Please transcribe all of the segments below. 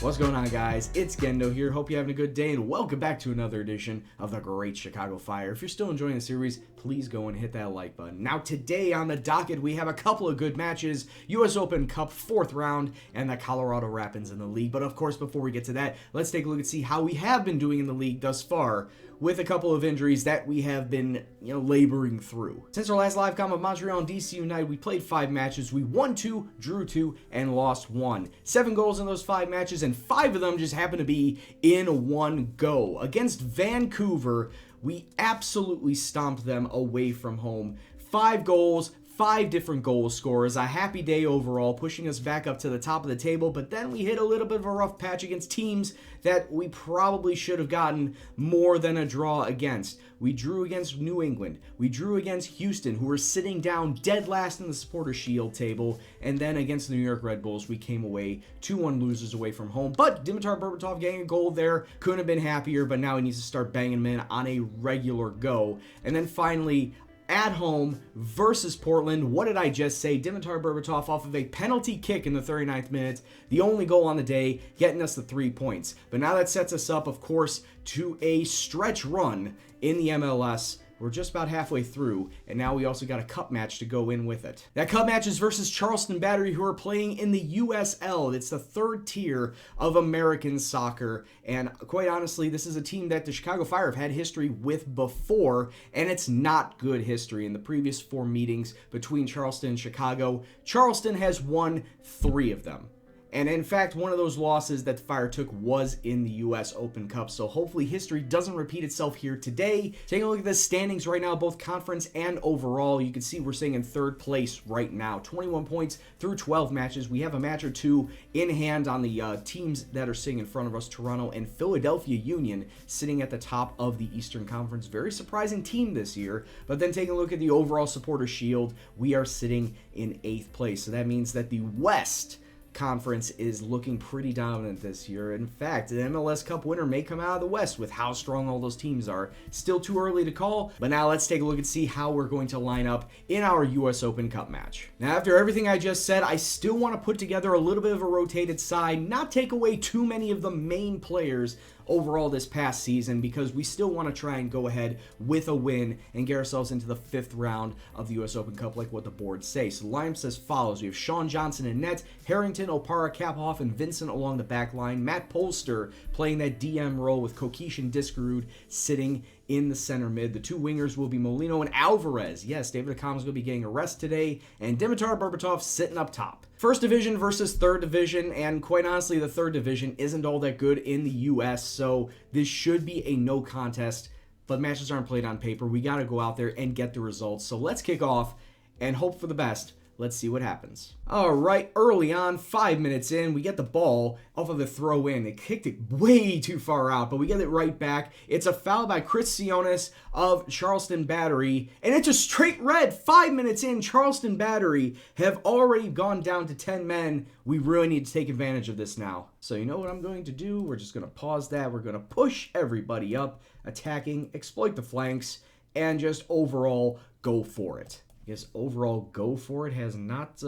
What's going on, guys? It's Gendo here. Hope you're having a good day, and welcome back to another edition of the Great Chicago Fire. If you're still enjoying the series, please go and hit that like button. Now, today on the docket, we have a couple of good matches. U.S. Open Cup 4th round and the Colorado Rapids in the league. But of course, before we get to that, let's take a look and see how we have been doing in the league thus far, with a couple of injuries that we have been, laboring through. Since our last live com of Montreal and DC United, we played 5 matches. We won 2, drew 2, and lost 1. 7 goals in those 5 matches, and 5 of them just happened to be in one go. Against Vancouver, we absolutely stomped them away from home. 5 goals, 5 different goal scorers. A happy day overall, pushing us back up to the top of the table, but then we hit a little bit of a rough patch against teams that we probably should have gotten more than a draw against. We drew against New England. We drew against Houston, who were sitting down dead last in the Supporter Shield table, and then against the New York Red Bulls, we came away 2-1 losers away from home. But Dimitar Berbatov getting a goal there, couldn't have been happier, but now he needs to start banging them in on a regular go. And then finally, at home versus Portland, what did I just say? Dimitar Berbatov off of a penalty kick in the 39th minute, the only goal on the day, getting us the 3 points. But now that sets us up, of course, to a stretch run in the MLS. We're just about halfway through, and now we also got a cup match to go in with it. That cup match is versus Charleston Battery, who are playing in the USL. It's the 3rd tier of American soccer, and quite honestly, this is a team that the Chicago Fire have had history with before, and it's not good history. In the previous 4 meetings between Charleston and Chicago, Charleston has won 3 of them. And in fact, one of those losses that the Fire took was in the U.S. Open Cup. So hopefully history doesn't repeat itself here today. Taking a look at the standings right now, both conference and overall, you can see we're sitting in 3rd place right now. 21 points through 12 matches. We have a match or 2 in hand on the teams that are sitting in front of us. Toronto and Philadelphia Union sitting at the top of the Eastern Conference. Very surprising team this year. But then taking a look at the overall Supporter Shield, we are sitting in 8th place. So that means that the West Conference is looking pretty dominant this year. In fact, the MLS Cup winner may come out of the West with how strong all those teams are. Still too early to call, but now let's take a look and see how we're going to line up in our US Open Cup match. Now, after everything I just said, I still want to put together a little bit of a rotated side, not take away too many of the main players overall this past season, because we still want to try and go ahead with a win and get ourselves into the 5th round of the US Open Cup like what the board say. So the lineup says follows. We have Sean Johnson in net, Harrington, Opara, Kaphoff, and Vincent along the back line. Matt Polster playing that DM role with Kokish and Diskerud sitting in the center mid. The 2 wingers will be Molino and Alvarez. Yes, David Acom's going to be getting a rest today, and Dimitar Berbatov sitting up top. 1st division versus 3rd division, and quite honestly, the 3rd division isn't all that good in the U.S., so this should be a no contest, but matches aren't played on paper. We got to go out there and get the results. So let's kick off and hope for the best. Let's see what happens. All right, early on, 5 minutes in, we get the ball off of the throw in. They kicked it way too far out, but we get it right back. It's a foul by Chris Sionis of Charleston Battery, and it's a straight red. 5 minutes in, Charleston Battery have already gone down to 10 men. We really need to take advantage of this now. So you know what I'm going to do? We're just going to pause that. We're going to push everybody up, attacking, exploit the flanks, and just overall go for it. Yes, overall go for it has not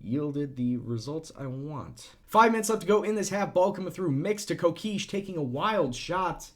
yielded the results I want. 5 minutes left to go in this half. Ball coming through. Mix to Kokish, taking a wild shot.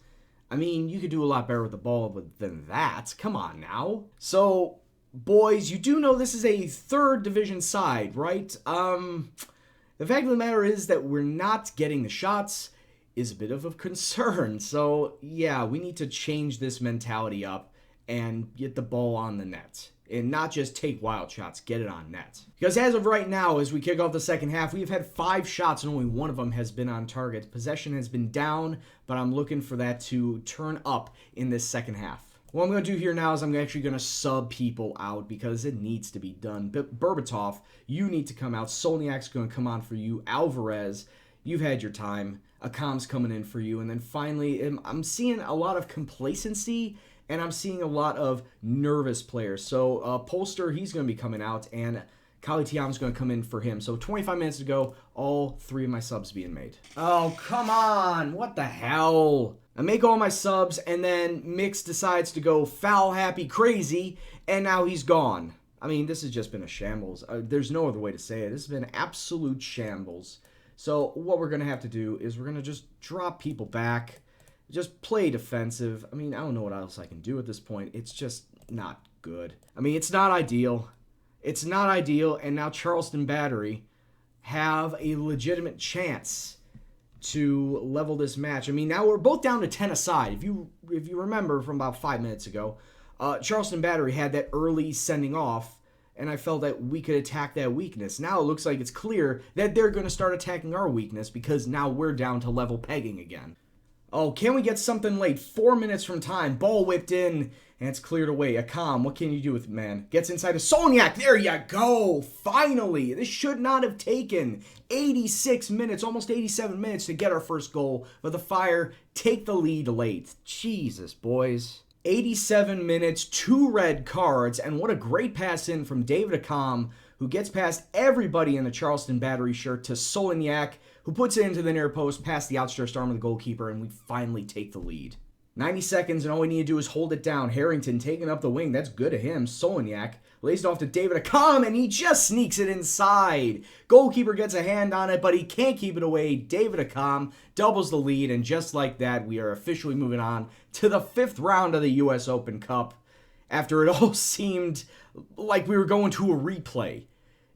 I mean, you could do a lot better with the ball than that. Come on now. So, boys, you do know this is a 3rd division side, right? The fact of the matter is that we're not getting the shots is a bit of a concern. So, yeah, we need to change this mentality up and get the ball on the net. And not just take wild shots, get it on net. Because as of right now, as we kick off the second half, we've had 5 shots and only 1 of them has been on target. Possession has been down, but I'm looking for that to turn up in this second half. What I'm going to do here now is I'm actually going to sub people out because it needs to be done. Berbatov, you need to come out. Solniak's going to come on for you. Alvarez, you've had your time. Acom's coming in for you. And then finally, I'm seeing a lot of complacency, and I'm seeing a lot of nervous players. So Polster, he's going to be coming out, and Kali Tiam's going to come in for him. So 25 minutes to go, all 3 of my subs being made. Oh, come on. What the hell? I make all my subs, and then Mix decides to go foul happy crazy, and now he's gone. I mean, this has just been a shambles. There's no other way to say it. This has been absolute shambles. So what we're going to have to do is we're going to just drop people back, just play defensive. I mean, I don't know what else I can do at this point. It's just not good. I mean, it's not ideal. It's not ideal, and now Charleston Battery have a legitimate chance to level this match. I mean, now we're both down to 10 aside. If you remember from about 5 minutes ago, Charleston Battery had that early sending off, and I felt that we could attack that weakness. Now it looks like it's clear that they're going to start attacking our weakness because now we're down to level pegging again. Oh, can we get something late? 4 minutes from time. Ball whipped in, and it's cleared away. Akam, what can you do with it, man? Gets inside of Solniak. There you go. Finally. This should not have taken 86 minutes, almost 87 minutes to get our first goal. But the Fire take the lead late. Jesus, boys. 87 minutes, 2 red cards, and what a great pass in from David Akam, who gets past everybody in the Charleston Battery shirt to Solniak, who puts it into the near post past the outstretched arm of the goalkeeper, and we finally take the lead. 90 seconds, and all we need to do is hold it down. Harrington taking up the wing. That's good of him. Solniak lays it off to David Akam, and he just sneaks it inside. Goalkeeper gets a hand on it, but he can't keep it away. David Akam doubles the lead, and just like that, we are officially moving on to the 5th round of the U.S. Open Cup. After it all seemed like we were going to a replay.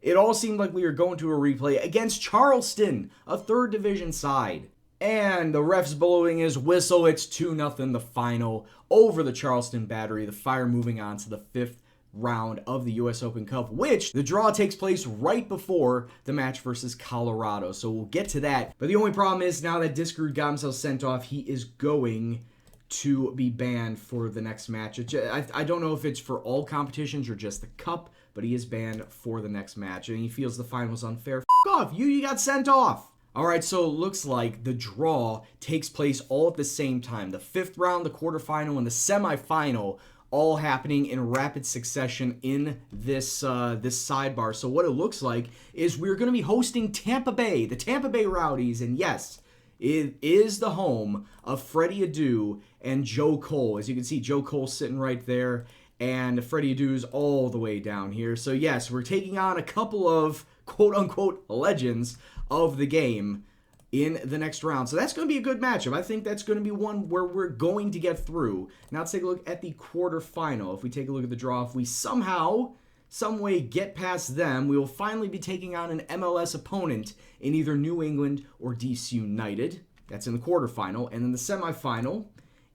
It all seemed like we were going to a replay against Charleston, a 3rd division side. And the ref's blowing his whistle. It's 2-0 the final over the Charleston Battery. The Fire moving on to the 5th round of the U.S. Open Cup, which the draw takes place right before the match versus Colorado. So we'll get to that. But the only problem is now that Diskerud got himself sent off, he is going to be banned for the next match. I don't know if it's for all competitions or just the Cup, but he is banned for the next match, and he feels the fine was unfair. F*** off, you got sent off. Alright, so it looks like the draw takes place all at the same time. The 5th round, the quarterfinal, and the semifinal all happening in rapid succession in this sidebar. So what it looks like is we're going to be hosting Tampa Bay, the Tampa Bay Rowdies, and yes, it is the home of Freddie Adu and Joe Cole. As you can see, Joe Cole sitting right there, and Freddie Adu's all the way down here. So yes, we're taking on a couple of quote-unquote legends of the game in the next round. So that's going to be a good matchup. I think that's going to be one where we're going to get through. Now let's take a look at the quarterfinal. If we take a look at the draw, if we somehow, some way get past them, we will finally be taking on an MLS opponent in either New England or DC United. That's in the quarterfinal. And then the semifinal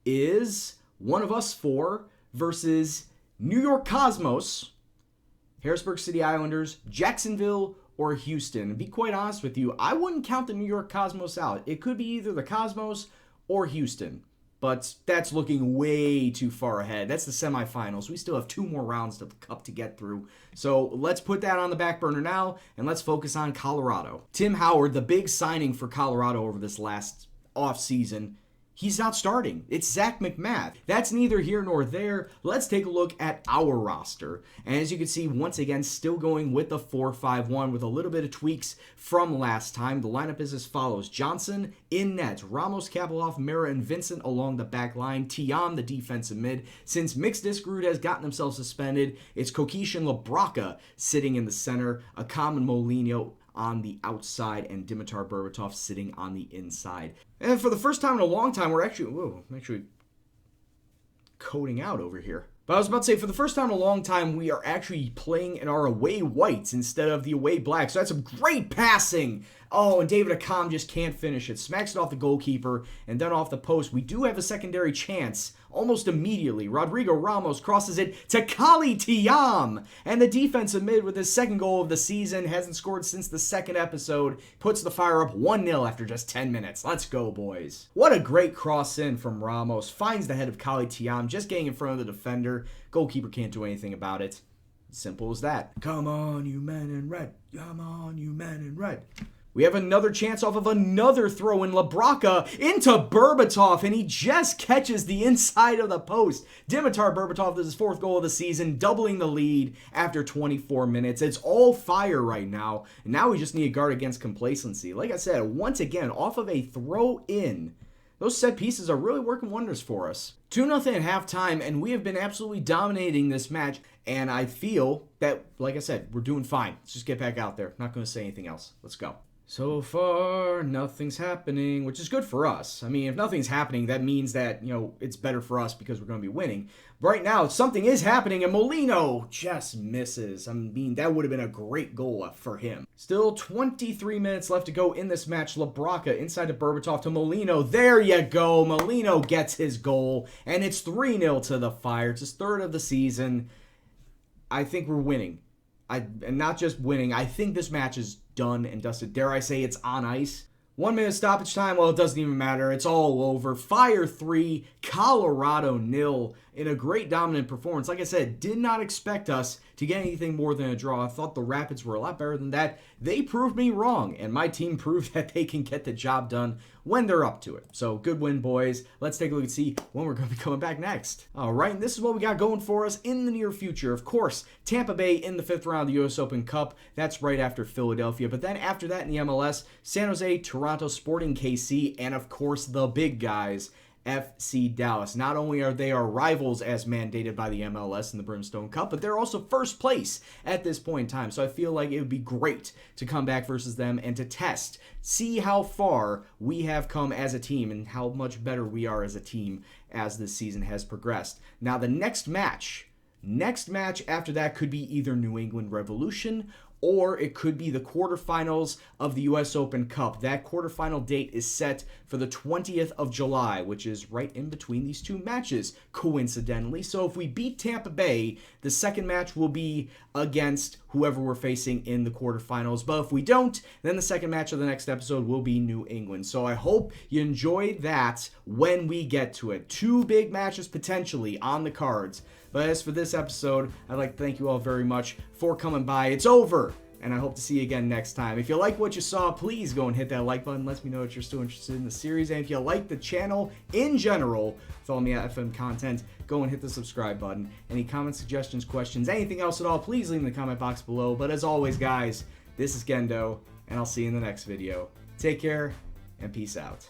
is one of us 4 versus New York Cosmos, Harrisburg City Islanders, Jacksonville, or Houston. And be quite honest with you, I wouldn't count the New York Cosmos out. It could be either the Cosmos or Houston, but that's looking way too far ahead. That's the semifinals. We still have 2 more rounds of the Cup to get through. So let's put that on the back burner now, and let's focus on Colorado. Tim Howard, the big signing for Colorado over this last offseason, he's not starting. It's Zach McMath. That's neither here nor there. Let's take a look at our roster. And as you can see, once again, still going with the 4-5-1 with a little bit of tweaks from last time. The lineup is as follows. Johnson in net. Ramos, Kapeloff, Mira, and Vincent along the back line. Tiam, the defensive mid. Since Mix Diskerud has gotten himself suspended, it's Kokish and Labraka sitting in the center. Akam and Molinho on the outside, and Dimitar Berbatov sitting on the inside. And for the first time in a long time, we're actually coding out over here. But I was about to say, for the first time in a long time, we are actually playing in our away whites instead of the away blacks. So that's some great passing. Oh, and David Akam just can't finish it. Smacks it off the goalkeeper and then off the post. We do have a secondary chance almost immediately. Rodrigo Ramos crosses it to Kali Tiam. And the defensive mid with his second goal of the season, hasn't scored since the second episode, puts the Fire up 1-0 after just 10 minutes. Let's go, boys. What a great cross in from Ramos. Finds the head of Kali Tiam, just getting in front of the defender. Goalkeeper can't do anything about it. Simple as that. Come on, you men in red. Come on, you men in red. We have another chance off of another throw in. Labraka into Berbatov, and he just catches the inside of the post. Dimitar Berbatov is his 4th goal of the season, doubling the lead after 24 minutes. It's all Fire right now, and now we just need to guard against complacency. Like I said, once again, off of a throw in, those set pieces are really working wonders for us. 2-0 at halftime, and we have been absolutely dominating this match, and I feel that, like I said, we're doing fine. Let's just get back out there. Not going to say anything else. Let's go. So far, nothing's happening, which is good for us. I mean, if nothing's happening, that means that, it's better for us because we're going to be winning. But right now, something is happening, and Molino just misses. I mean, that would have been a great goal for him. Still 23 minutes left to go in this match. Labraka inside to Berbatov to Molino. There you go. Molino gets his goal, and it's 3-0 to the Fire. It's his third of the season. I think we're winning. And not just winning, I think this match is done and dusted. Dare I say it's on ice? 1 minute stoppage time, well, it doesn't even matter. It's all over. Fire 3, Colorado 0 in a great dominant performance. Like I said, did not expect us to get anything more than a draw. I thought the Rapids were a lot better than that. They proved me wrong, and my team proved that they can get the job done when they're up to it. So, good win, boys. Let's take a look and see when we're going to be coming back next. All right, and this is what we got going for us in the near future. Of course, Tampa Bay in the 5th round of the U.S. Open Cup. That's right after Philadelphia. But then after that in the MLS, San Jose, Toronto, Sporting KC, and of course the big guys, FC Dallas. Not only are they our rivals as mandated by the MLS in the Brimstone Cup, but they're also first place at this point in time. So I feel like it would be great to come back versus them and to test, see how far we have come as a team and how much better we are as a team as this season has progressed. Now the next match after that could be either New England Revolution or it could be the quarterfinals of the U.S. Open Cup. That quarterfinal date is set for the 20th of July, which is right in between these two matches, coincidentally. So if we beat Tampa Bay, the second match will be against whoever we're facing in the quarterfinals. But if we don't, then the second match of the next episode will be New England. So I hope you enjoyed that when we get to it. 2 big matches potentially on the cards. But as for this episode, I'd like to thank you all very much for coming by. It's over, and I hope to see you again next time. If you like what you saw, please go and hit that like button. Let me know that you're still interested in the series. And if you like the channel in general, follow me at FM Content. Go and hit the subscribe button. Any comments, suggestions, questions, anything else at all, please leave in the comment box below. But as always, guys, this is Gendo, and I'll see you in the next video. Take care, and peace out.